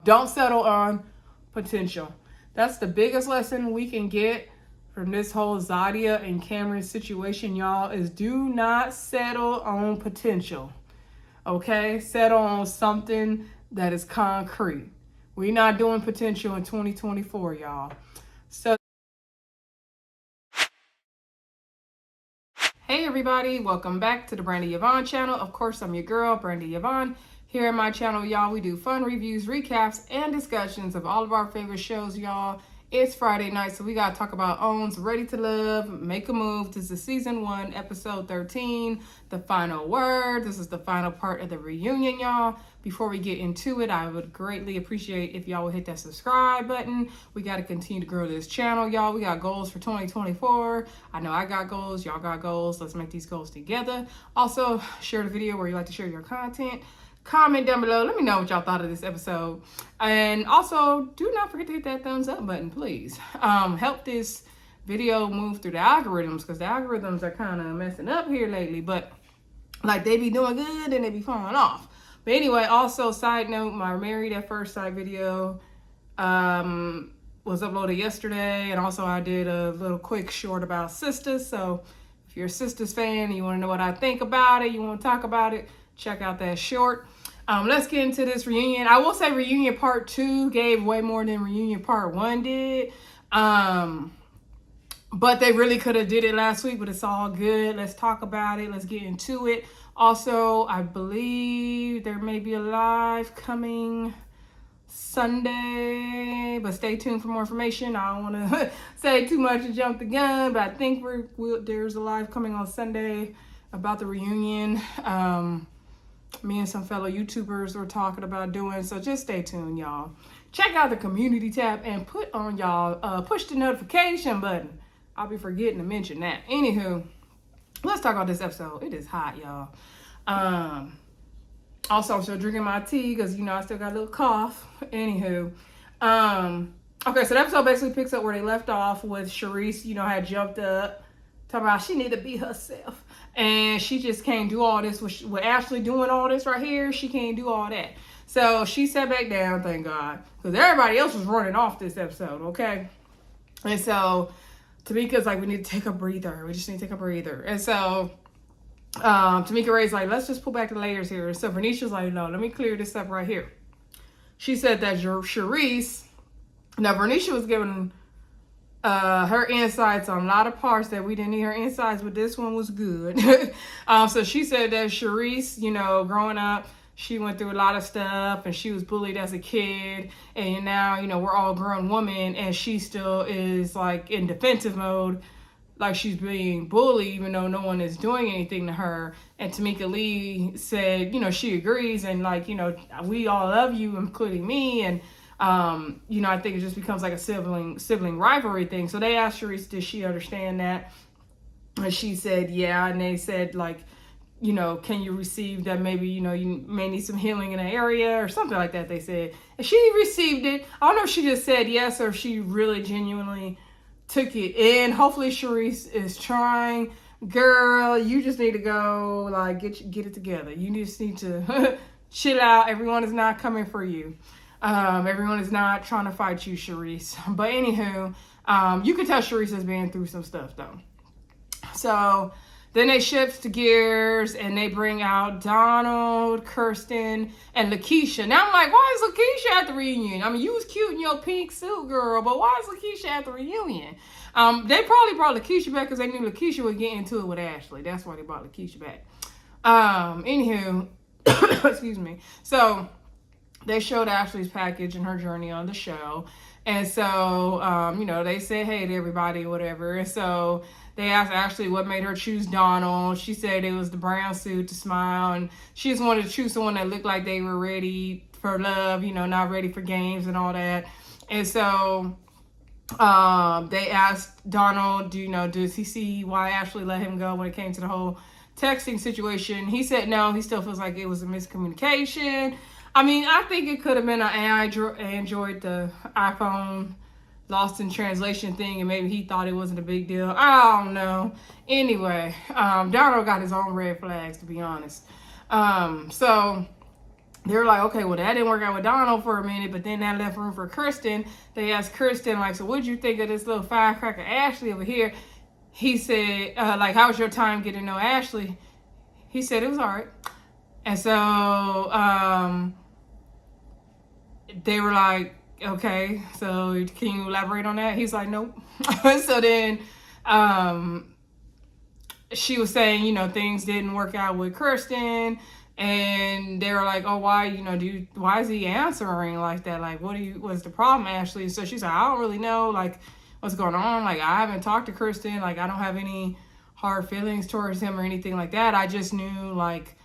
Don't settle on potential. That's the biggest lesson we can get from this whole Zadya and Cameron situation, y'all, is do not settle on potential. Okay? Settle on something that is concrete. We're not doing potential in 2024, y'all. So, hey everybody, welcome back to the Brandy Yvonne channel. Of course, I'm your girl, Brandy Yvonne. Here at my channel, y'all, we do fun reviews, recaps, and discussions of all of our favorite shows, y'all. It's Friday night, so we gotta talk about OWN's Ready to Love, Make a Move. This is season 1, episode 13, the final word. This is the final part of the reunion, y'all. Before we get into it, I would greatly appreciate if y'all would hit that subscribe button. We gotta continue to grow this channel, y'all. We got goals for 2024. I know I got goals, y'all got goals. Let's make these goals together. Also, share the video where you like to share your content. Comment down below. Let me know what y'all thought of this episode. And also, do not forget to hit that thumbs up button, please. Help this video move through the algorithms, because the algorithms are kind of messing up here lately. But, like, they be doing good and they be falling off. But anyway, also, side note, my Married at First Sight video was uploaded yesterday. And also, I did a little quick short about Sisters. So, if you're a Sisters fan, you want to know what I think about it, you want to talk about it, check out that short. Let's get into this reunion. I will say reunion part 2 gave way more than reunion part 1 did. But they really could have did it last week, but it's all good. Let's talk about it. Let's get into it. Also, I believe there may be a live coming Sunday, but stay tuned for more information. I don't want to say too much and jump the gun, but I think there's a live coming on Sunday about the reunion. Me and some fellow YouTubers were talking about doing, so just stay tuned, y'all. Check out the community tab and put on y'all push the notification button. I'll be forgetting to mention that. Anywho, let's talk about this episode. It is hot, y'all. Also, I'm still drinking my tea because, you know, I still got a little cough. Anywho, okay, so the episode basically picks up where they left off with Sherese, you know, had jumped up, talking about she need to be herself. And she just can't do all this with Ashlee doing all this right here. She can't do all that. So she sat back down, thank God. Because everybody else was running off this episode, okay? And so Tamika's like, we need to take a breather. We just need to take a breather. And so Tamika Ray's like, let's just pull back the layers here. And so Vernisha's like, no, let me clear this up right here. She said that Sherese, now Vernisha was giving her insights on a lot of parts that we didn't need her insights, but this one was good. So she said that Sherese, you know, growing up, she went through a lot of stuff and she was bullied as a kid, and now, you know, we're all grown women and she still is like in defensive mode, like she's being bullied even though no one is doing anything to her. And Tamika Lee said, you know, she agrees, and like, you know, we all love you, including me. And you know, I think it just becomes like a sibling rivalry thing. So they asked Sherese, did she understand that? And she said, yeah. And they said, like, you know, can you receive that? Maybe, you know, you may need some healing in an area or something like that, they said. And she received it. I don't know if she just said yes or if she really genuinely took it in. Hopefully Sherese is trying. Girl, you just need to go, like, get it together. You just need to chill out. Everyone is not coming for you. Everyone is not trying to fight you, Sherese. But anywho, you can tell Sherese has been through some stuff, though. So then they shift to gears and they bring out Donald, Kirsten, and Lakeisha. Now I'm like, why is Lakeisha at the reunion? I mean, you was cute in your pink suit, girl, but why is Lakeisha at the reunion? They probably brought Lakeisha back because they knew Lakeisha would get into it with Ashlee. That's why they brought Lakeisha back. Anywho, excuse me. So they showed Ashlee's package and her journey on the show. And so, you know, they said hey to everybody, whatever. And so they asked Ashlee what made her choose Donald. She said it was the brown suit, the smile, and she just wanted to choose someone that looked like they were ready for love, you know, not ready for games and all that. And so they asked Donald, you know, does he see why Ashlee let him go when it came to the whole texting situation? He said no, he still feels like it was a miscommunication. I mean, I think it could have been an Android, the iPhone lost in translation thing, and maybe he thought it wasn't a big deal. I don't know. Anyway, Donald got his own red flags, to be honest. So they were like, okay, well, that didn't work out with Donald for a minute, but then that left room for Kirsten. They asked Kirsten, like, so what'd you think of this little firecracker Ashlee over here? He said, like, how was your time getting to know Ashlee? He said it was all right. And so they were like, okay, so can you elaborate on that? He's like, nope. So then she was saying, you know, things didn't work out with Kirsten. And they were like, oh, why, you know, why is he answering like that? Like, what's the problem, Ashlee? So she's like, I don't really know, like, what's going on. Like, I haven't talked to Kirsten. Like, I don't have any hard feelings towards him or anything like that. I just knew, like,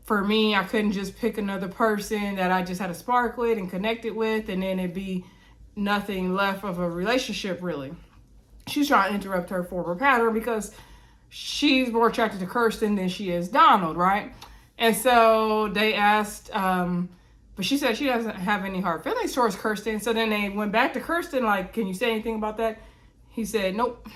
for me, I couldn't just pick another person that I just had a spark with and connected with, and then it'd be nothing left of a relationship, really. She's trying to interrupt her former pattern because she's more attracted to Kirsten than she is Donald, right? And so they asked, but she said she doesn't have any hard feelings towards Kirsten. So then they went back to Kirsten, like, can you say anything about that? He said, nope,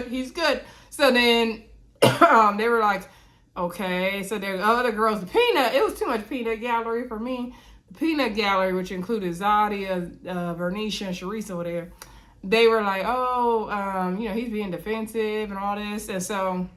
he's good. So then they were like, okay. So the other girls, the peanut, it was too much peanut gallery for me. The peanut gallery, which included Zadya, Maurice and Sherese over there. They were like, oh, you know, he's being defensive and all this. And so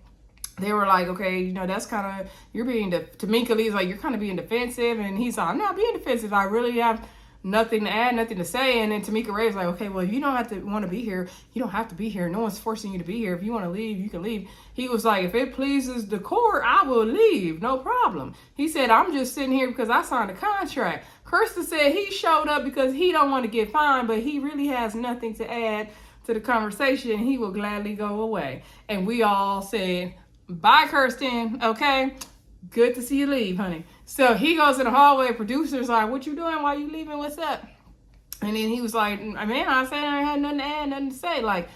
they were like, okay, you know, that's kind of, you're being, Tamika Lee's like, you're kind of being defensive. And he's like, I'm not being defensive. I really have nothing to add, nothing to say. And then Tamika Ray's like, okay, well, if you don't have to want to be here, you don't have to be here. No one's forcing you to be here. If you want to leave, you can leave. He was like, if it pleases the court, I will leave. No problem. He said, I'm just sitting here because I signed a contract. Kirsten said he showed up because he don't want to get fined, but he really has nothing to add to the conversation. He will gladly go away. And we all said, bye, Kirsten. Okay. Good to see you leave, honey. So he goes in the hallway. Producer's like, what you doing? Why you leaving? What's up? And then he was like, man, I said I had nothing to add, nothing to say. Like,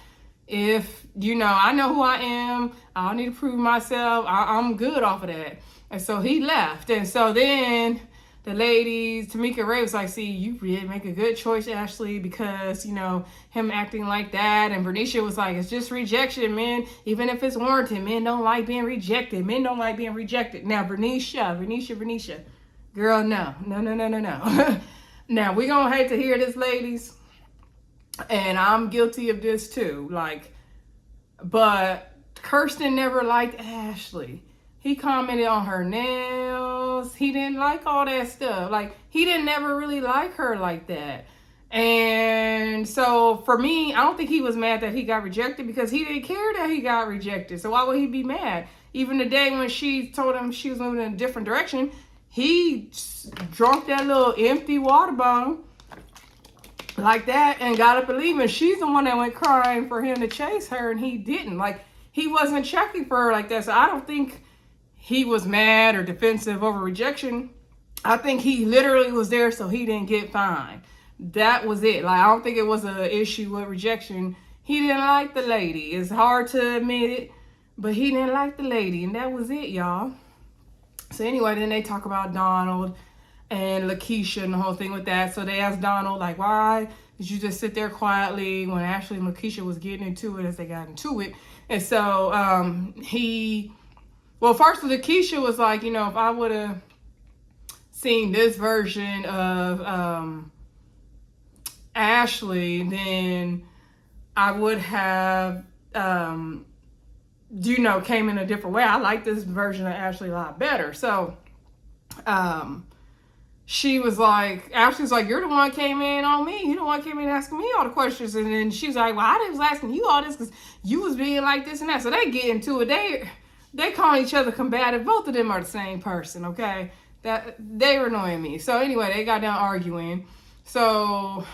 if, you know, I know who I am. I don't need to prove myself. I'm good off of that. And so he left. And so then the ladies, Tamika Ray was like, see, you really make a good choice, Ashlee, because, you know, him acting like that. And Bernicia was like, it's just rejection, men. Even if it's warranted, men don't like being rejected. Men don't like being rejected. Now, Bernicia. Girl, no. Now, we gonna hate to hear this, ladies. And I'm guilty of this too. Like, but Kirsten never liked Ashlee. He commented on her nails. He didn't like all that stuff. Like, he didn't never really like her like that. And so for me, I don't think he was mad that he got rejected because he didn't care that he got rejected. So why would he be mad? Even the day when she told him she was moving in a different direction, he drunk that little empty water bottle like that and got up and leave. And she's the one that went crying for him to chase her, and he didn't. Like, he wasn't checking for her like that. So I don't think he was mad or defensive over rejection. I think he literally was there so he didn't get fined. That was it. Like, I don't think it was an issue with rejection. He didn't like the lady. It's hard to admit it, but he didn't like the lady, and that was it, y'all. So anyway, then they talk about Donald and Lakeisha and the whole thing with that. So they asked Donald, like, why did you just sit there quietly when Ashlee and Lakeisha was getting into it as they got into it? And so well, first Lakeisha was like, you know, if I would have seen this version of Ashlee, then I would have, you know, came in a different way. I like this version of Ashlee a lot better. So she was like, Ashlee was like, you're the one came in on me. You the one came in asking me all the questions. And then she was like, well, I was asking you all this because you was being like this and that. So they get into it. They call each other combative. Both of them are the same person, okay? That they were annoying me. So anyway, they got down arguing. So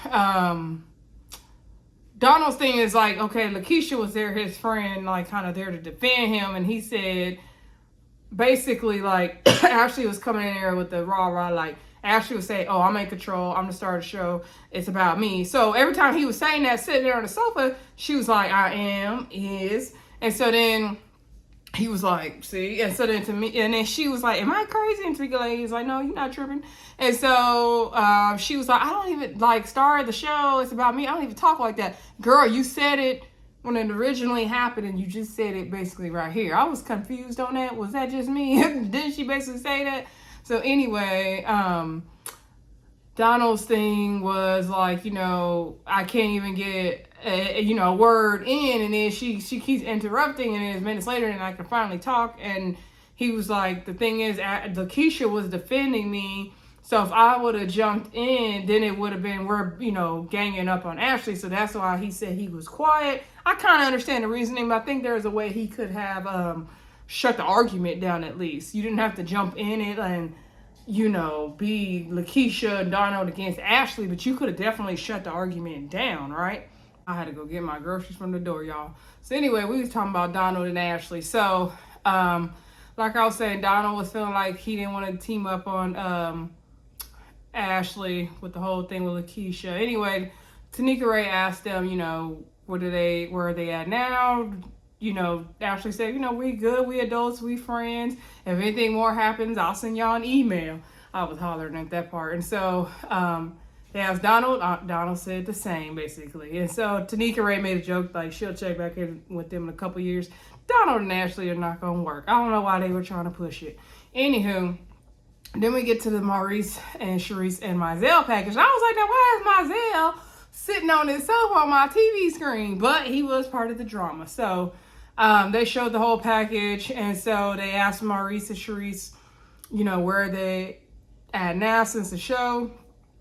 Donald's thing is like, okay, Lakeisha was there, his friend, like kind of there to defend him. And he said, basically, like, Ashlee was coming in there with the rah-rah, like, Ashlee would say, oh, I'm in control. I'm the star of the show. It's about me. So every time he was saying that, sitting there on the sofa, she was like, I am, is. And so then he was like, see? And so then to me, and then she was like, am I crazy? And Tamika was like, no, you're not tripping. And so she was like, I don't even, like, star the show. It's about me. I don't even talk like that. Girl, you said it when it originally happened, and you just said it basically right here. I was confused on that. Was that just me? Didn't she basically say that? So anyway, Donald's thing was like, I can't even get a word in, and then she keeps interrupting, and then it's minutes later, and I can finally talk. And he was like, the thing is, Lakeisha was defending me, so if I would have jumped in, then it would have been we're ganging up on Ashlee. So that's why he said he was quiet. I kind of understand the reasoning, but I think there's a way he could have shut the argument down at least. You didn't have to jump in it and be Lakeisha and Donald against Ashlee, but you could have definitely shut the argument down, right? I had to go get my groceries from the door, y'all. So anyway, we was talking about Donald and Ashlee. So, like I was saying, Donald was feeling like he didn't want to team up on Ashlee with the whole thing with Lakeisha. Anyway, Tanika Ray asked them, where are they at now? Ashlee said, we good, we adults, we friends. If anything more happens, I'll send y'all an email. I was hollering at that part. And so they asked Donald. Donald said the same, basically. And so Tanika Ray made a joke, like she'll check back in with them in a couple years. Donald and Ashlee are not going to work. I don't know why they were trying to push it. Anywho, then we get to the Maurice and Sherese and Mizell package. And I was like, now why is Mizell sitting on this sofa on my TV screen? But he was part of the drama. So they showed the whole package, and so they asked Maurice and Sherese, where are they at now since the show?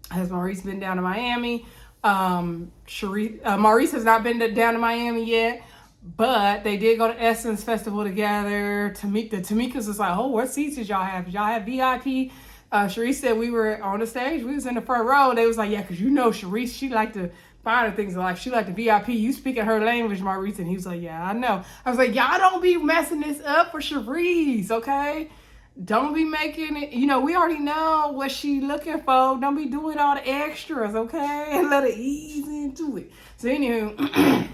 Has Maurice been down to Miami? Maurice has not been down to Miami yet, but they did go to Essence Festival together. Tamika's was like, oh, what seats did y'all have? Did y'all have VIP? Sherese said we were on the stage. We was in the front row. They was like, yeah, because Sherese, she liked to find things like she liked the VIP. You speaking her language, Maurice. And he was like, yeah, I know. I was like, y'all don't be messing this up for Sherese, okay? Don't be making it, we already know what she looking for. Don't be doing all the extras, okay? And let her ease into it. So anywho,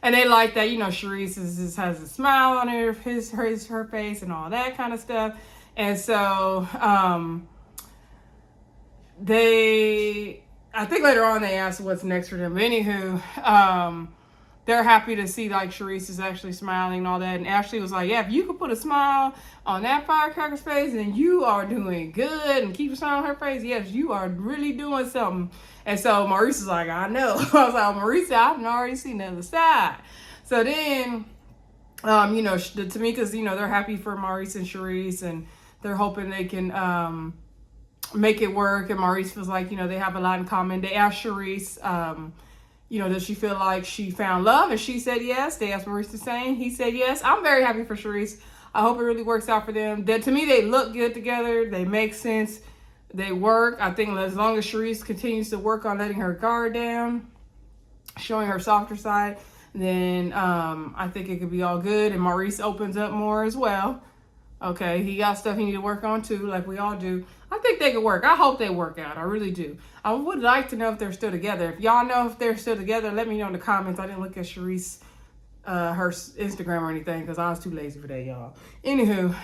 and they like that, Sherese has a smile on her face and all that kind of stuff. And so I think later on they asked what's next for them. But anywho, they're happy to see like Sherese is actually smiling and all that. And Ashlee was like, yeah, if you could put a smile on that firecracker's face, then you are doing good, and keep a smile on her face. Yes, you are really doing something. And so Maurice is like, I know. I was like, Maurice, I've already seen the other side. So then, the Tamikas, they're happy for Maurice and Sherese, and they're hoping they can make it work. And Maurice feels like, they have a lot in common. They asked Sherese, does she feel like she found love? And she said yes. They asked Maurice the same. He said yes. I'm very happy for Sherese. I hope it really works out for them. To me, they look good together. They make sense. They work. I think as long as Sherese continues to work on letting her guard down, showing her softer side, then I think it could be all good. And Maurice opens up more as well. Okay, he got stuff he need to work on too, like we all do. I think they could work. I hope they work out. I really do. I would like to know if they're still together. If y'all know if they're still together, let me know in the comments. I didn't look at Sherese, her Instagram or anything, because I was too lazy for that, y'all. Anywho,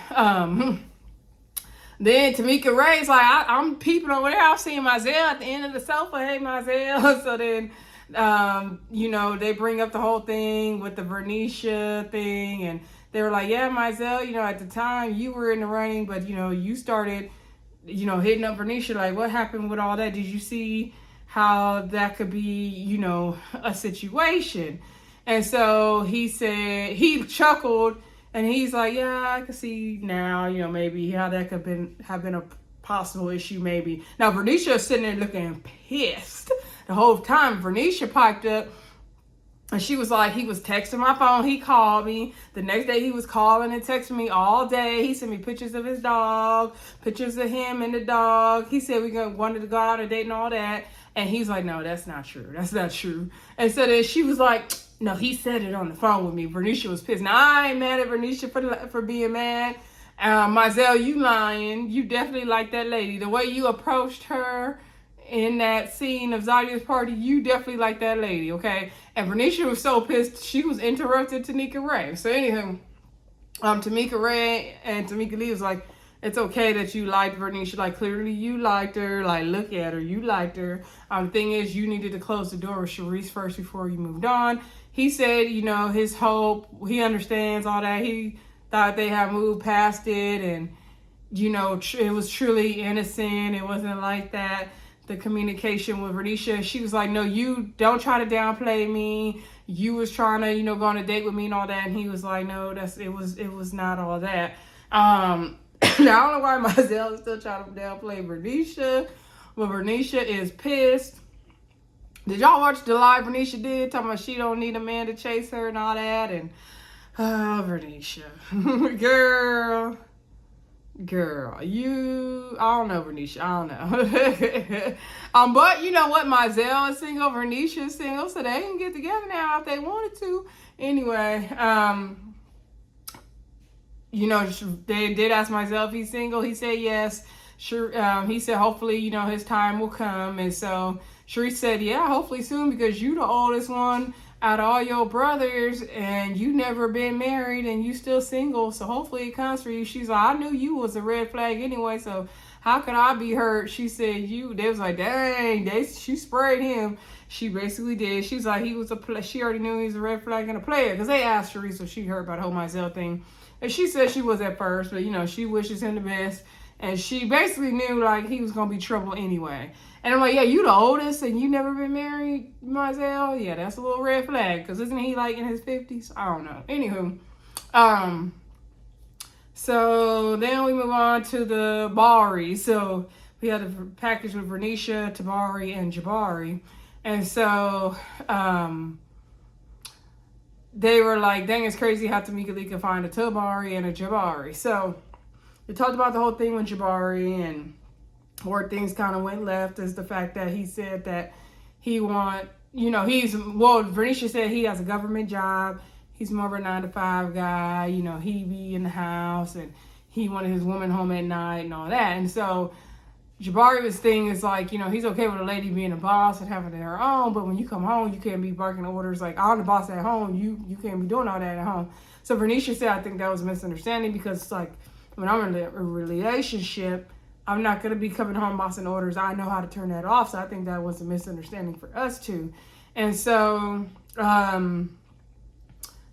then Tanika Ray's like, I'm peeping over there. I'm seeing Mizell at the end of the sofa. Hey, Mizell. So then, they bring up the whole thing with the Vernisha thing, and they were like, yeah, Mizell, at the time you were in the running, but, you started, hitting up Vernisha. Like, what happened with all that? Did you see how that could be, a situation? And so he said, he chuckled, and he's like, yeah, I can see now, maybe how that could have been a possible issue, maybe. Now, Vernisha is sitting there looking pissed the whole time. Vernisha piped up. And she was like, he was texting my phone. He called me. The next day he was calling and texting me all day. He sent me pictures of his dog, pictures of him and the dog. He said we wanted to go out on a date and all that. And he's like, no, that's not true. That's not true. And so then she was like, no, he said it on the phone with me. Vernisha was pissed. Now, I ain't mad at Vernisha for being mad. Mizell, you lying. You definitely like that lady. The way you approached her in that scene of Zadya's party, you definitely like that lady, okay? And Vernisha was so pissed, she was interrupted Tanika Ray. So anywho, Tamika Ray and Tamika Lee was like, it's okay that you liked Vernisha. Like, clearly you liked her. Like, look at her. You liked her. The thing is, you needed to close the door with Sherese first before you moved on. He said, his hope, he understands all that. He thought they had moved past it, and it was truly innocent. It wasn't like that. The communication with Vernisha, she was like, no, you don't try to downplay me. You was trying to, go on a date with me and all that. And he was like, no, it was not all that. Now, I don't know why Mizell is still trying to downplay Vernisha, but Vernisha is pissed. Did y'all watch the live Vernisha did? Talking about she don't need a man to chase her and all that. And, Vernisha. Girl, I don't know, Vernisha. I don't know. But you know what? Mizell is single, Vernisha is single, so they can get together now if they wanted to. Anyway, they did ask Mizell if he's single. He said yes. Sure. He said hopefully, his time will come. And so Sherese said, yeah, hopefully soon, because you the oldest one out of all your brothers, and you never been married, and you still single, so hopefully it comes for you. She's like, I knew you was a red flag anyway, so how could I be hurt? She said, they was like, dang, she sprayed him. She basically did. She's like, she already knew he was a red flag and a player, because they asked Sherese if she heard about the whole Mizell thing, and she said she was at first, but she wishes him the best, and she basically knew like he was gonna be trouble anyway. And I'm like, yeah, you the oldest and you never been married, Mizell? Yeah, that's a little red flag. Because isn't he like in his 50s? I don't know. Anywho. So then we move on to the Bari. So we had a package with Vernisha, Tabari, and Jabari. And so they were like, dang, it's crazy how Tamika Lee could find a Tabari and a Jabari. So we talked about the whole thing with Jabari, and where things kind of went left is the fact that he said that Vernisha said he has a government job. He's more of a 9-to-5 guy. He be in the house, and he wanted his woman home at night and all that. And so Jabari's thing is like, he's okay with a lady being a boss and having her own, but when you come home, you can't be barking orders like, I'm the boss at home. You can't be doing all that at home. So Vernisha said, I think that was a misunderstanding, because it's like, when I'm in a relationship, I'm not going to be coming home bossing orders. I know how to turn that off. So I think that was a misunderstanding for us too. And so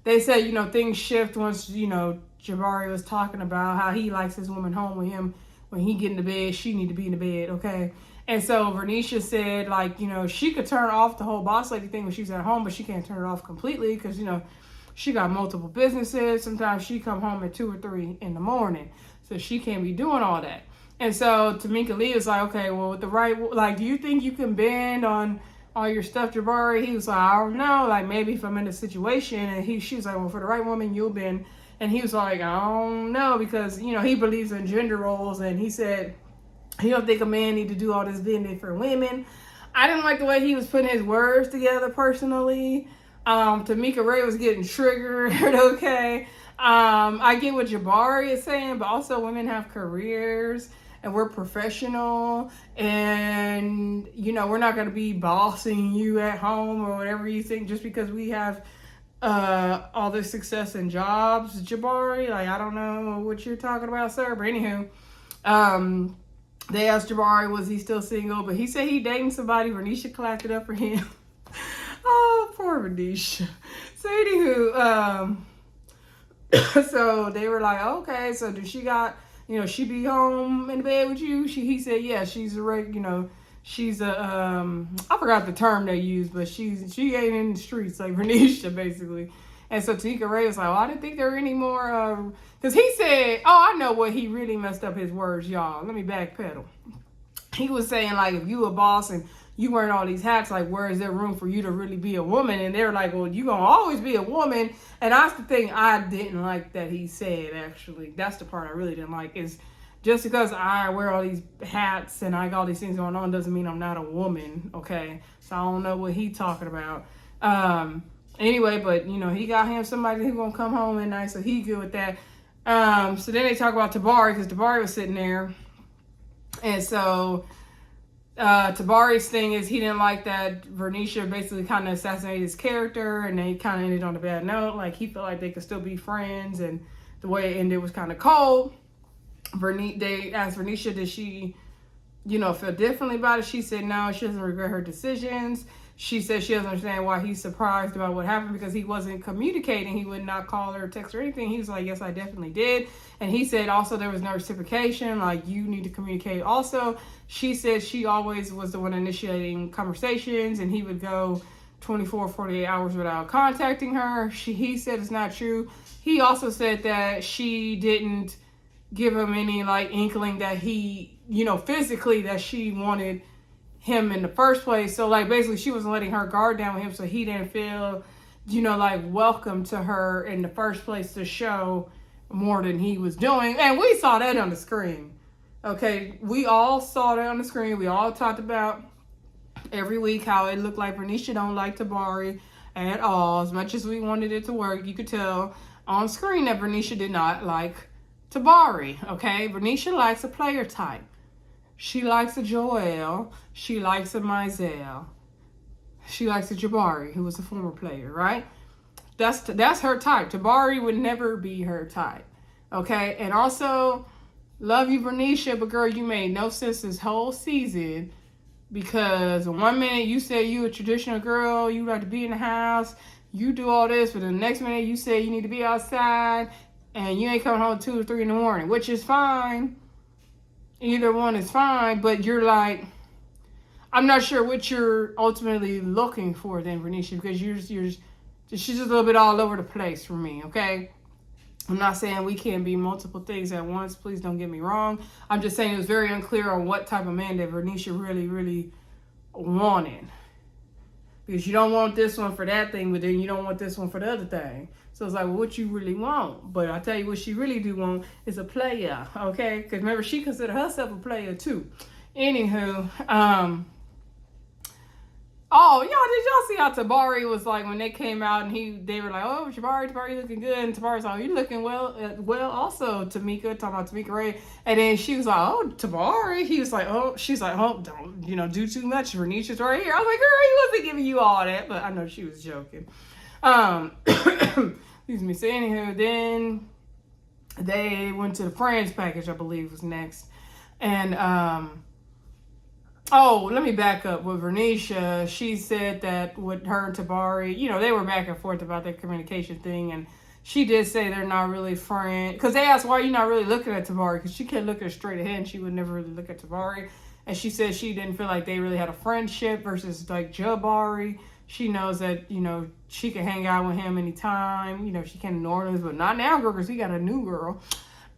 they said, things shift once, Jabari was talking about how he likes his woman home with him. When he get in the bed, she need to be in the bed, okay? And so Vernisha said, like, she could turn off the whole boss lady thing when she's at home, but she can't turn it off completely because, she got multiple businesses. Sometimes she come home at 2 or 3 in the morning. So she can't be doing all that. And so Tamika Lee was like, okay, well, with the right, like, do you think you can bend on all your stuff, Jabari? He was like, I don't know, like, maybe if I'm in a situation. And she was like, well, for the right woman, you'll bend. And he was like, I don't know, because, he believes in gender roles. And he said, he don't think a man need to do all this bending for women. I didn't like the way he was putting his words together personally. Tamika Ray was getting triggered, okay? I get what Jabari is saying, but also women have careers. And we're professional, and we're not going to be bossing you at home or whatever you think just because we have all this success and jobs, Jabari. Like, I don't know what you're talking about, sir. But anywho, they asked Jabari, was he still single? But he said he dating somebody. Vernisha clapped it up for him. Oh, poor Vernisha. So anywho, so they were like, okay, so does she got, she be home in the bed with you? He said, yeah, she's a she's a, I forgot the term they used, but she ain't in the streets, like Vernisha, basically. And so Tamika Ray was like, I didn't think there were any more, because he said, I know what he really messed up his words, y'all. Let me backpedal. He was saying, like, if you a boss and you wearing all these hats, like, where is there room for you to really be a woman? And they're like, well, you gonna always be a woman. And that's the thing I didn't like that he said, actually. That's the part I really didn't like, is just because I wear all these hats and I got all these things going on doesn't mean I'm not a woman, okay? So I don't know what he talking about. Anyway, but, he got him somebody who gonna come home at night, so he good with that. So then they talk about Tabari, because Tabari was sitting there. And so Tabari's thing is he didn't like that Vernisha basically kind of assassinated his character, and they kind of ended on a bad note. Like, he felt like they could still be friends, and the way it ended was kind of cold. They asked Vernisha, did she feel differently about it. She said no, she doesn't regret her decisions. She said she doesn't understand why he's surprised about what happened because he wasn't communicating. He would not call her, text her, anything. He was like, yes, I definitely did. And he said also there was no reciprocation. Like, you need to communicate also. She said she always was the one initiating conversations, and he would go 24, 48 hours without contacting her. He said it's not true. He also said that she didn't give him any like inkling that he, physically that she wanted him in the first place. So like basically she wasn't letting her guard down with him, so he didn't feel, like welcome to her in the first place to show more than he was doing. And we saw that on the screen. Okay, we all saw that on the screen. We all talked about every week how it looked like Bernicia don't like Tabari at all. As much as we wanted it to work, you could tell on screen that Bernicia did not like Tabari. Okay, Bernicia likes a player type. She likes a Joel. She likes a Mizell. She likes a Jabari, who was a former player, right? That's her type. Tabari would never be her type. Okay? And also, love you, Bernicia, but girl, you made no sense this whole season because 1 minute you say you a traditional girl, you like to be in the house, you do all this, but the next minute you say you need to be outside and you ain't coming home 2 or 3 in the morning, which is fine. Either one is fine, but you're like, I'm not sure what you're ultimately looking for then, Bernicia, because she's just a little bit all over the place for me, okay? I'm not saying we can't be multiple things at once. Please don't get me wrong. I'm just saying it was very unclear on what type of man that Bernicia really, really wanted. Because you don't want this one for that thing, but then you don't want this one for the other thing. So it's like, well, what you really want? But I tell you what she really do want is a player, okay? Because remember, she considered herself a player too. Anywho, oh, did y'all see how Tabari was like when they came out and they were like, oh, Tabari looking good. And Tabari's like, you looking well also, Tamika, talking about Tamika Ray. And then she was like, oh, Tabari. He was like, oh, she's like, oh, don't, do too much. Renicia's right here. I was like, girl, he wasn't giving you all that. But I know she was joking. Excuse me. So anywho, then they went to the Friends package, I believe was next. And, oh, let me back up. With Bernicia, she said that with her and Tabari, they were back and forth about their communication thing. And she did say they're not really friends. Because they asked, why are you not really looking at Tabari? Because she kept looking straight ahead and she would never really look at Tabari. And she said she didn't feel like they really had a friendship versus like Jabari. She knows that, she can hang out with him anytime. She can ignore him, but not now, girl, because he got a new girl.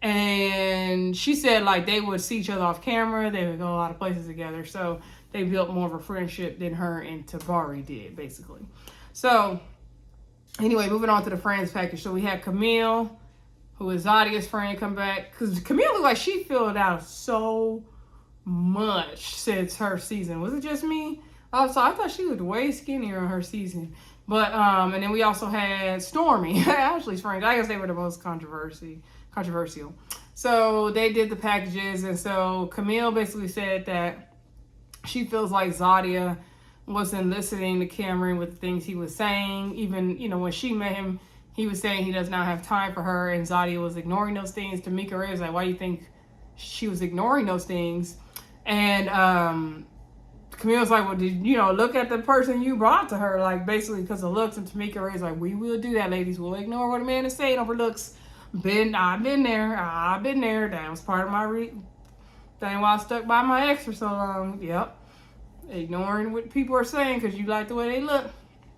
And she said, like, they would see each other off camera. They would go a lot of places together. So they built more of a friendship than her and Tabari did, basically. So, anyway, moving on to the Friends package. So we had Camille, who is Zadya's friend, come back. Because Camille looked like she filled out so much since her season. Was it just me? Also, I thought she looked way skinnier in her season. But, and then we also had Stormi, Ashlee's friend. I guess they were the most controversial. So they did the packages, and so Camille basically said that she feels like Zadya wasn't listening to Cameron with the things he was saying. Even, when she met him, he was saying he does not have time for her, and Zadya was ignoring those things. Tamika Ray was like, why do you think she was ignoring those things? And Camille was like, well, did look at the person you brought to her, like basically because of looks. And Tamika Ray's like, we will do that, ladies. We'll ignore what a man is saying over looks. I've been there. That was part of my thing why I stuck by my ex for so long. Yep. Ignoring what people are saying because you like the way they look.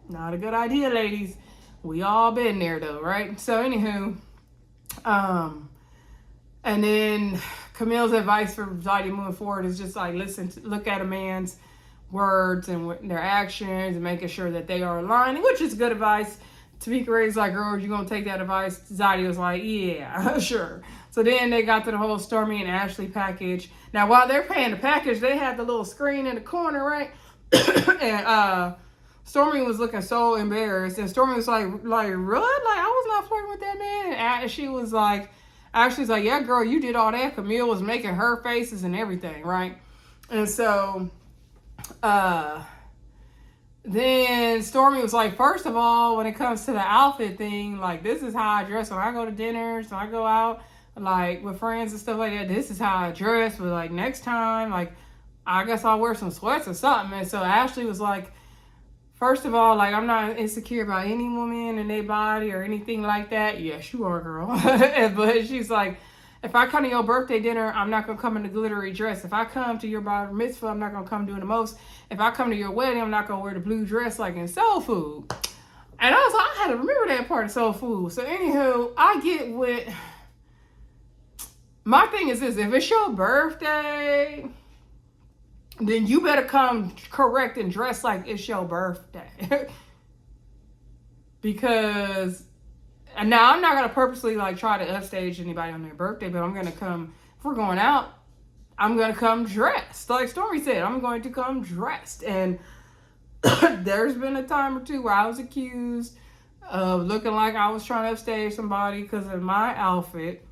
Not a good idea, ladies. We all been there though, right? So anywho, and then Camille's advice for Zadya moving forward is just like, look at a man's words and their actions and making sure that they are aligned, which is good advice. Tamika Ray's like, girl, you gonna take that advice? Zadya was like, yeah, sure. So then they got to the whole Stormi and Ashlee package. Now, while they're paying the package, they had the little screen in the corner, right? And Stormi was looking so embarrassed. And Stormi was like, really? Like, I was not flirting with that man. And she was like, Ashlee's like, yeah, girl, you did all that. Camille was making her faces and everything, right? And so, then Stormi was like, first of all, when it comes to the outfit thing, like, this is how I dress when I go to dinners, when I go out, like, with friends and stuff like that. This is how I dress. But, like, next time, like, I guess I'll wear some sweats or something. And so Ashlee was like, first of all, like, I'm not insecure about any woman and their body or anything like that. Yes, you are, girl. But she's like, if I come to your birthday dinner, I'm not going to come in a glittery dress. If I come to your bar mitzvah, I'm not going to come doing the most. If I come to your wedding, I'm not going to wear the blue dress like in Soul Food. And I was like, I had to remember that part of Soul Food. So anywho, I get with, my thing is this, if it's your birthday, then you better come correct and dress like it's your birthday. Because, and now I'm not going to purposely like try to upstage anybody on their birthday, but I'm going to come, if we're going out, I'm going to come dressed. Like Stormi said, I'm going to come dressed. And there's been a time or two where I was accused of looking like I was trying to upstage somebody because of my outfit.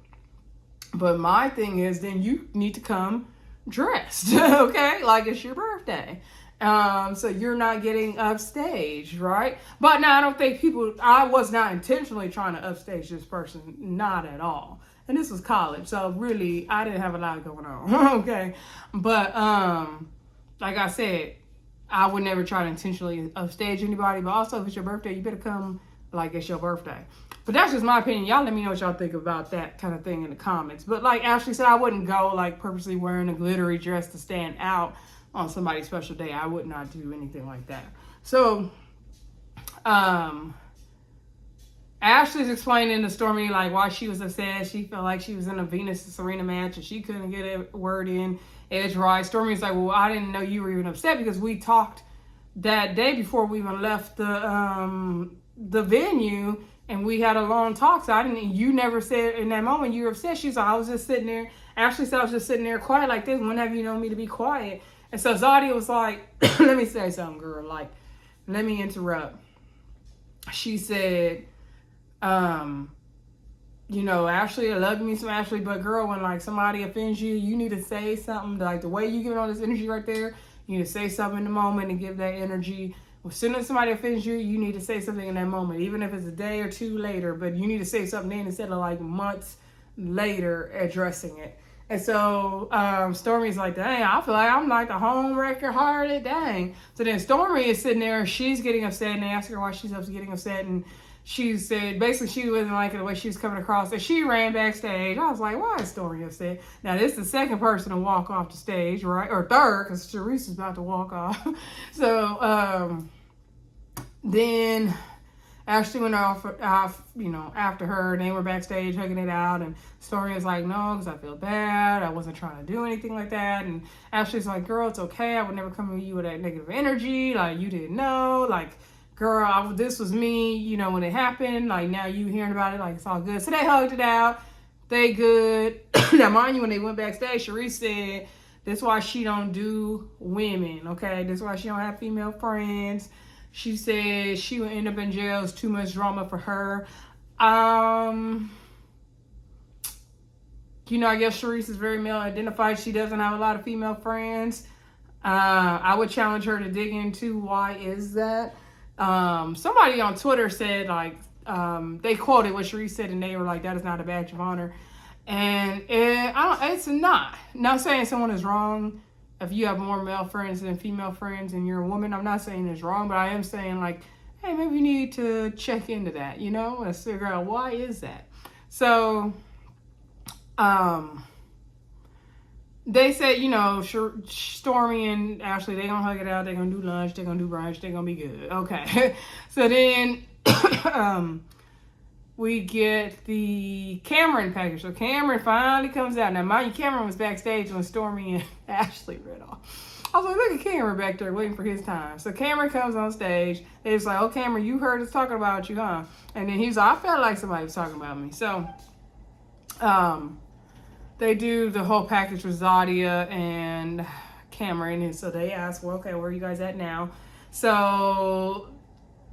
But my thing is, then you need to come dressed, okay? Like it's your birthday. So you're not getting upstaged, right? But now I don't think I was not intentionally trying to upstage this person, not at all. And this was college, so really I didn't have a lot going on, okay? But like I said, I would never try to intentionally upstage anybody, but also if it's your birthday, you better come like it's your birthday. But that's just my opinion. Y'all let me know what y'all think about that kind of thing in the comments. But like Ashlee said, I wouldn't go like purposely wearing a glittery dress to stand out on somebody's special day. I would not do anything like that. So Ashlee's explaining to Stormi like why she was upset. She felt like she was in a Venus and Serena match and she couldn't get a word in edgewise. Stormi's like, well, I didn't know you were even upset because we talked that day before we even left the venue and we had a long talk. So you never said in that moment you were upset. She's like, I was just sitting there. Ashlee said I was just sitting there quiet like this. When have you known me to be quiet? And so Zadya was like, let me say something, girl. Like, let me interrupt. She said, you know, Ashlee, I love me some Ashlee, but girl, when like somebody offends you, you need to say something. Like the way you give all this energy right there, you need to say something in the moment and give that energy. As soon as somebody offends you, you need to say something in that moment, even if it's a day or two later, but you need to say something then instead of like months later addressing it. And so Stormi's like, dang, I feel like I'm like the home wrecker hearted, dang. So then Stormi is sitting there and she's getting upset and they ask her why she's getting upset. And she said, basically she wasn't liking the way she was coming across. And she ran backstage. I was like, why is Stormi upset? Now this is the second person to walk off the stage, right? Or third, because Sherese is about to walk off. So then Ashlee went off, you know, after her, and they were backstage hugging it out, and Stormi was like, no, because I feel bad. I wasn't trying to do anything like that. And Ashlee's like, girl, it's okay. I would never come to you with that negative energy. Like, you didn't know. Like, girl, this was me, you know, when it happened. Like, now you hearing about it, like, it's all good. So they hugged it out. They good. Now, mind you, when they went backstage, Sherese said, that's why she don't do women, okay? That's why she don't have female friends. She said she would end up in jail. It's too much drama for her. You know, I guess Sherese is very male identified. She doesn't have a lot of female friends. I would challenge her to dig into why is that. Somebody on Twitter said, like, they quoted what Sherese said and they were like, that is not a badge of honor. And it's not. Not saying someone is wrong if you have more male friends than female friends and you're a woman. I'm not saying it's wrong, but I am saying, like, hey, maybe you need to check into that, you know, and figure out why is that. So they said, you know, Stormi and Ashlee, they're going to hug it out. They're going to do lunch. They're going to do brunch. They're going to be good. Okay. So then we get the Cameron package. So Cameron finally comes out. Now, mind you, Cameron was backstage when Stormi and Ashlee read off. I was like, look at Cameron back there waiting for his time. So Cameron comes on stage. They was like, oh, Cameron, you heard us talking about you, huh? And then he's like, I felt like somebody was talking about me. So they do the whole package with Zadya and Cameron. And so they asked, well, okay, where are you guys at now? So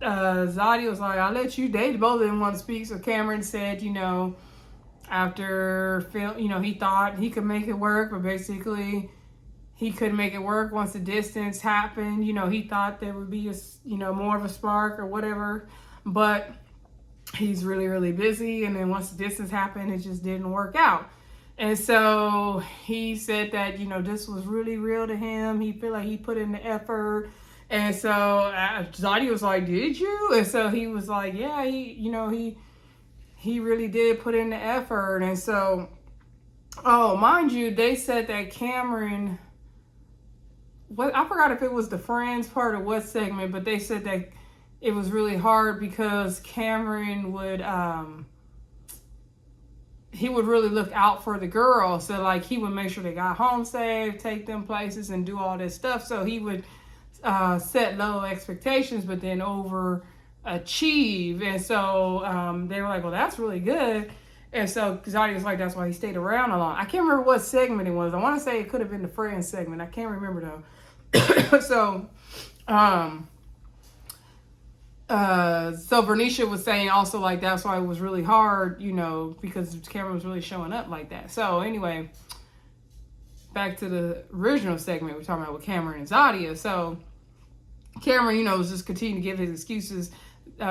Zadya was like, I'll let you date. Both of them want to speak. So Cameron said, you know, after Phil, you know, he thought he could make it work, but basically he couldn't make it work once the distance happened. You know, he thought there would be more of a spark or whatever, but he's really, really busy. And then once the distance happened, it just didn't work out. And so he said that, this was really real to him. He feel like he put in the effort. And so Zadya was like, did you? And so he was like, yeah, he really did put in the effort. And so, mind you, they said that Cameron, I forgot if it was the friends part or what segment, but they said that it was really hard because Cameron would, he would really look out for the girl. So like he would make sure they got home safe, take them places and do all this stuff. So he would set low expectations, but then overachieve. And so they were like, well, that's really good. And so Zadya was like, that's why he stayed around a lot. I can't remember what segment it was. I want to say it could have been the Friends segment. I can't remember though. So Vernisha was saying also like that's why it was really hard, because Cameron was really showing up like that. So anyway, back to the original segment we're talking about with Cameron and Zadya. So Cameron, was just continuing to give his excuses.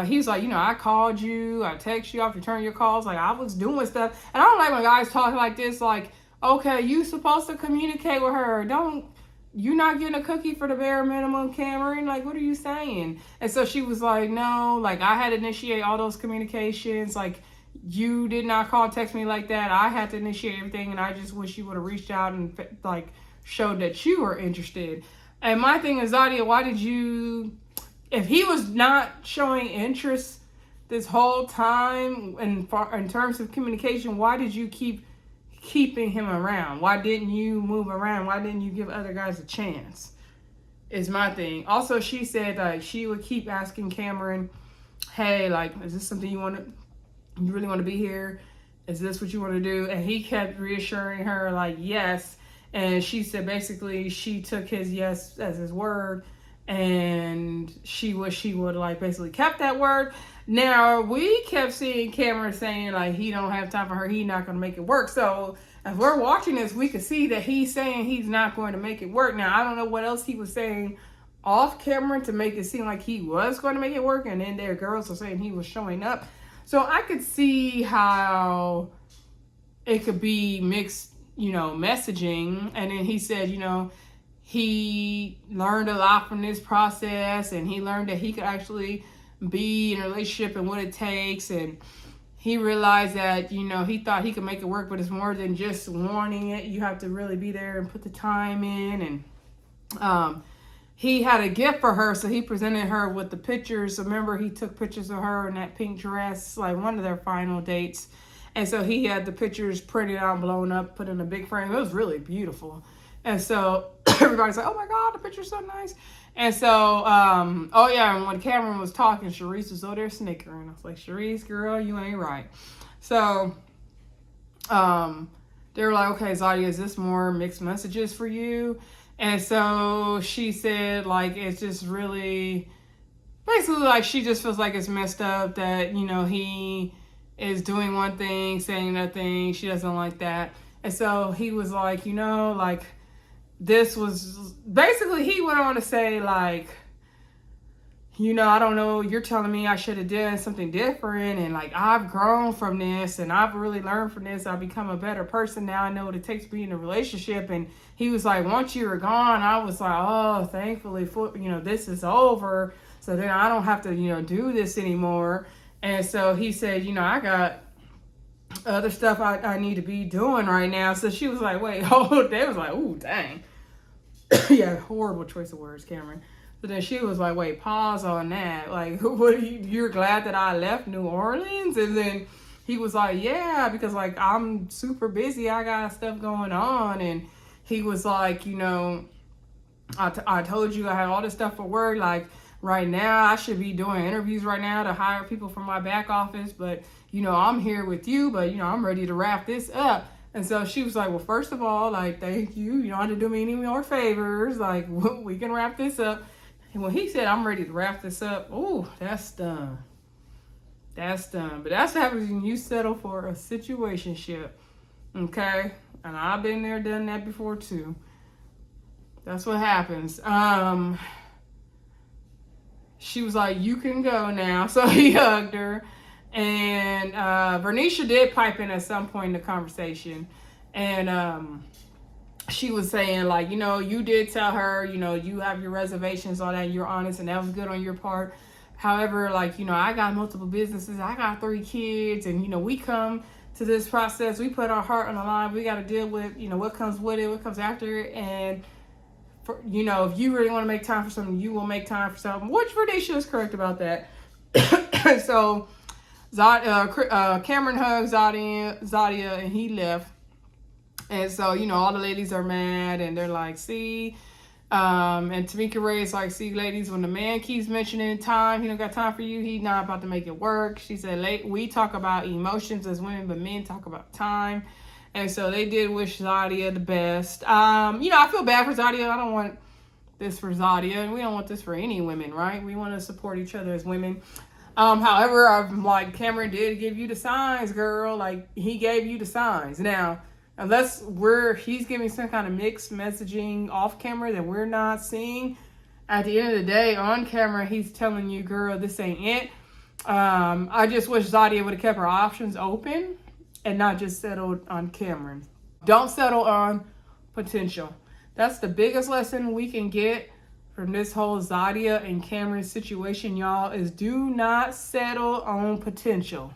He's like, I called you, I text you, I return your calls, like I was doing stuff. And I don't like when guys talk like this, like, okay, you supposed to communicate with her. You're not getting a cookie for the bare minimum, Cameron. Like, what are you saying? And so she was like, no, like I had to initiate all those communications. Like you did not call, text me like that. I had to initiate everything. And I just wish you would have reached out and like showed that you were interested. And my thing is, Zadya, why did you, if he was not showing interest this whole time in terms of communication, why did you keeping him around? Why didn't you move around? Why didn't you give other guys a chance? Is my thing. Also, she said like she would keep asking Cameron, hey, like, is this something you really want to be here? Is this what you want to do? And he kept reassuring her like, yes. And she said basically she took his yes as his word, and she would like basically kept that word. Now we kept seeing Cameron saying like he don't have time for her, he not gonna make it work. So as we're watching this, we could see that he's saying he's not going to make it work. Now I don't know what else he was saying off camera to make it seem like he was going to make it work, and then their girls were saying he was showing up. So I could see how it could be mixed, messaging. And then he said, he learned a lot from this process, and he learned that he could actually be in a relationship and what it takes. And he realized that, he thought he could make it work, but it's more than just wanting it. You have to really be there and put the time in. And he had a gift for her, so he presented her with the pictures. So remember, he took pictures of her in that pink dress, like one of their final dates. And so he had the pictures printed out, blown up, put in a big frame. It was really beautiful. And so everybody's like, oh my God, the picture's so nice. And so, oh yeah, and when Cameron was talking, Sherese was over there snickering. I was like, Sherese, girl, you ain't right. So they were like, okay, Zadya, is this more mixed messages for you? And so she said, like, it's just really, basically, like, she just feels like it's messed up that, he is doing one thing, saying another thing. She doesn't like that. And so he was like, like, this was basically, he went on to say like, I don't know, you're telling me I should have done something different, and like I've grown from this and I've really learned from this. I've become a better person now. I know what it takes to be in a relationship. And he was like, once you were gone, I was like, oh, thankfully for this is over, so then I don't have to do this anymore. And so he said, I got other stuff I need to be doing right now. So she was like, wait, oh, they was like, ooh, dang. Yeah, horrible choice of words, Cameron. So then she was like, wait, pause on that. Like, what you're glad that I left New Orleans? And then he was like, yeah, because like I'm super busy. I got stuff going on. And he was like, I told you I had all this stuff for work. Like right now, I should be doing interviews right now to hire people from my back office. But, I'm here with you, but, I'm ready to wrap this up. And so she was like, well, first of all, like, thank you. You don't have to do me any more favors. Like, we can wrap this up. And when he said, I'm ready to wrap this up, oh, that's done. That's done. But that's what happens when you settle for a situationship. Okay? And I've been there, done that before, too. That's what happens. She was like, you can go now. So he hugged her. And Vernisha did pipe in at some point in the conversation. And she was saying, like, you know, you did tell her, you know, you have your reservations on that, you're honest, and that was good on your part. However, like, you know, I got multiple businesses, I got 3 kids, and, you know, we come to this process, we put our heart on the line, we got to deal with, you know, what comes with it, what comes after it, and, for, you know, if you really want to make time for something, you will make time for something, which Radisha is correct about that. So, Cameron hugged Zadya, and he left. And so, you know, all the ladies are mad, and they're like, see, and Tamika Ray is like, see, ladies, when the man keeps mentioning time, he don't got time for you, he not about to make it work. She said, we talk about emotions as women, but men talk about time. And so they did wish Zadya the best. You know, I feel bad for Zadya. I don't want this for Zadya, and we don't want this for any women, right? We want to support each other as women. However, I'm like, Cameron did give you the signs, girl. Like, he gave you the signs. Now, unless he's giving some kind of mixed messaging off camera that we're not seeing, at the end of the day, on camera, he's telling you, girl, this ain't it. I just wish Zadya would have kept her options open and not just settled on Cameron. Don't settle on potential. That's the biggest lesson we can get from this whole Zadya and Cameron situation, y'all, is do not settle on potential.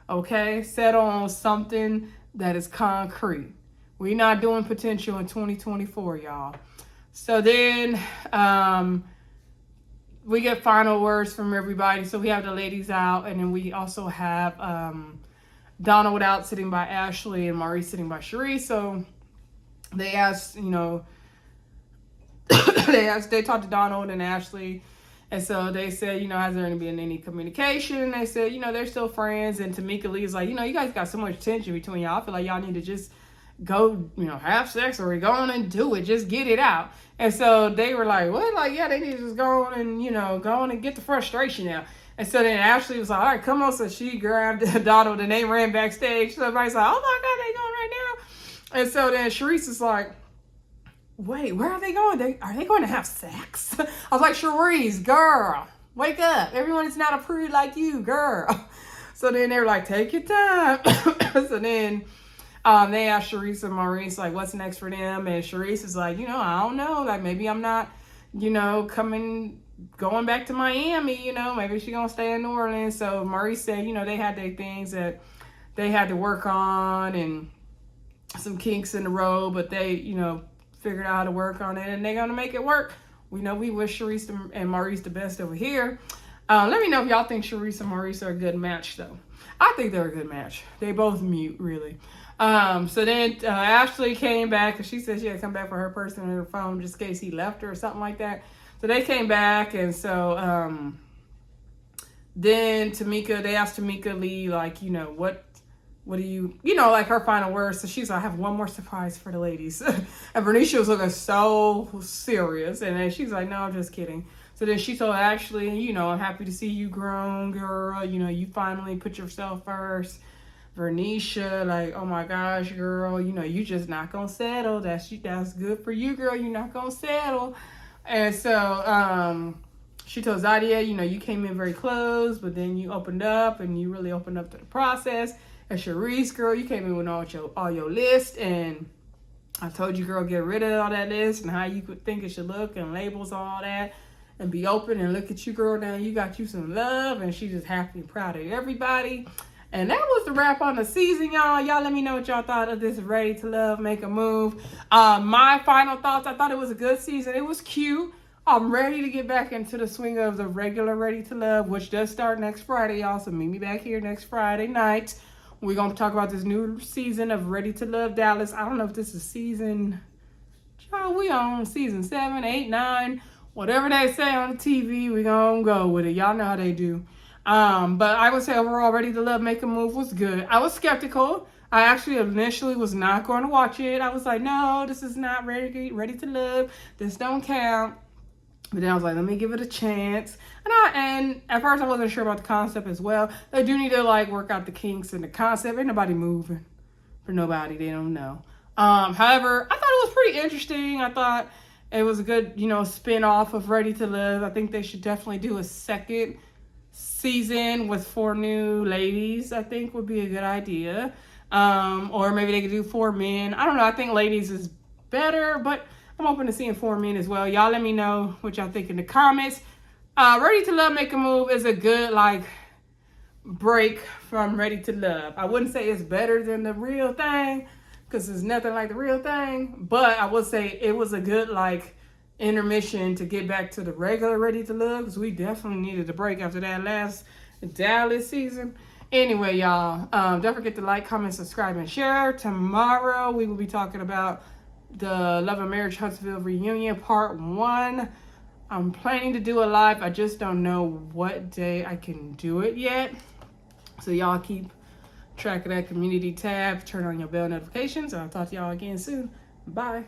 Okay? Settle on something that is concrete. We're not doing potential in 2024, y'all. So then we get final words from everybody. So we have the ladies out, and then we also have Donald out sitting by Ashlee and Maurice sitting by Sherese. So they asked, you know, they talked to Donald and Ashlee, and so they said, you know, has there been any communication? They said, you know, they're still friends. And Tamika Lee is like, you know, you guys got so much tension between y'all. I feel like y'all need to just go, you know, have sex or go on and do it. Just get it out. And so they were like, what? Like, yeah, they need to just go on and, you know, go on and get the frustration out. And so then Ashlee was like, all right, come on. So she grabbed Donald and they ran backstage. So everybody's like, oh my God, they going right now. And so then Sherese is like, wait, where are they going? Are they going to have sex? I was like, Sherese, girl, wake up. Everyone is not a prude like you, girl. So then they were like, take your time. So then they asked Sherese and Maurice, like, what's next for them? And Sherese is like, you know, I don't know. Like, maybe I'm not, you know, going back to Miami, you know. Maybe she's going to stay in New Orleans. So Maurice said, you know, they had their things that they had to work on and some kinks in the road, but they, you know, figured out how to work on it, and they're gonna make it work. We know we wish Sherese and Maurice the best over here. Let me know if y'all think Sherese and Maurice are a good match, though. I think they're a good match. They both mute, really. So then Ashlee came back, because she said she had to come back for her person on her phone just in case he left her or something like that. So they came back, and so then they asked Tamika Lee, like, you know, what do you know, like her final words. So she's like, I have one more surprise for the ladies. And Vernisha was looking so serious. And then she's like, no, I'm just kidding. So then she told Ashlee, you know, I'm happy to see you grown, girl. You know, you finally put yourself first. Vernisha, like, oh my gosh, girl, you know, you just not gonna settle. That's good for you, girl. You're not gonna settle. And so she told Zadya, you know, you came in very close, but then you opened up, and you really opened up to the process. And Sherese, girl, you came in with all your list, and I told you, girl, get rid of all that list and how you could think it should look and labels, all that, and be open. And look at you, girl, now you got you some love, and she's just happy and proud of everybody. And that was the wrap on the season, y'all. Y'all let me know what y'all thought of this Ready to Love, Make a Move. My final thoughts, I thought it was a good season. It was cute. I'm ready to get back into the swing of the regular Ready to Love, which does start next Friday, y'all. So meet me back here next Friday night. We're going to talk about this new season of Ready to Love Dallas. I don't know if this is season, we on season 7, 8, 9, whatever they say on the TV, we're going to go with it. Y'all know how they do. But I would say overall, Ready to Love, Make a Move was good. I was skeptical. I actually initially was not going to watch it. I was like, no, this is not ready to love. This don't count. But then I was like, let me give it a chance. And at first I wasn't sure about the concept as well. They do need to like work out the kinks and the concept. Ain't nobody moving for nobody. They don't know. However, I thought it was pretty interesting. I thought it was a good, you know, spin-off of Ready to Live. I think they should definitely do a second season with 4 new ladies. I think would be a good idea. Or maybe they could do 4 men. I don't know. I think ladies is better, but I'm open to seeing 4 men as well. Y'all let me know what y'all think in the comments. Ready to Love, Make a Move is a good, like, break from Ready to Love. I wouldn't say it's better than the real thing, because it's nothing like the real thing. But I would say it was a good, like, intermission to get back to the regular Ready to Love, because we definitely needed a break after that last Dallas season. Anyway, y'all, don't forget to like, comment, subscribe, and share. Tomorrow we will be talking about the Love and Marriage Huntsville reunion part 1. I'm planning to do a live. I just don't know what day I can do it yet. So y'all keep track of that community tab. Turn on your bell notifications. I'll talk to y'all again soon. Bye.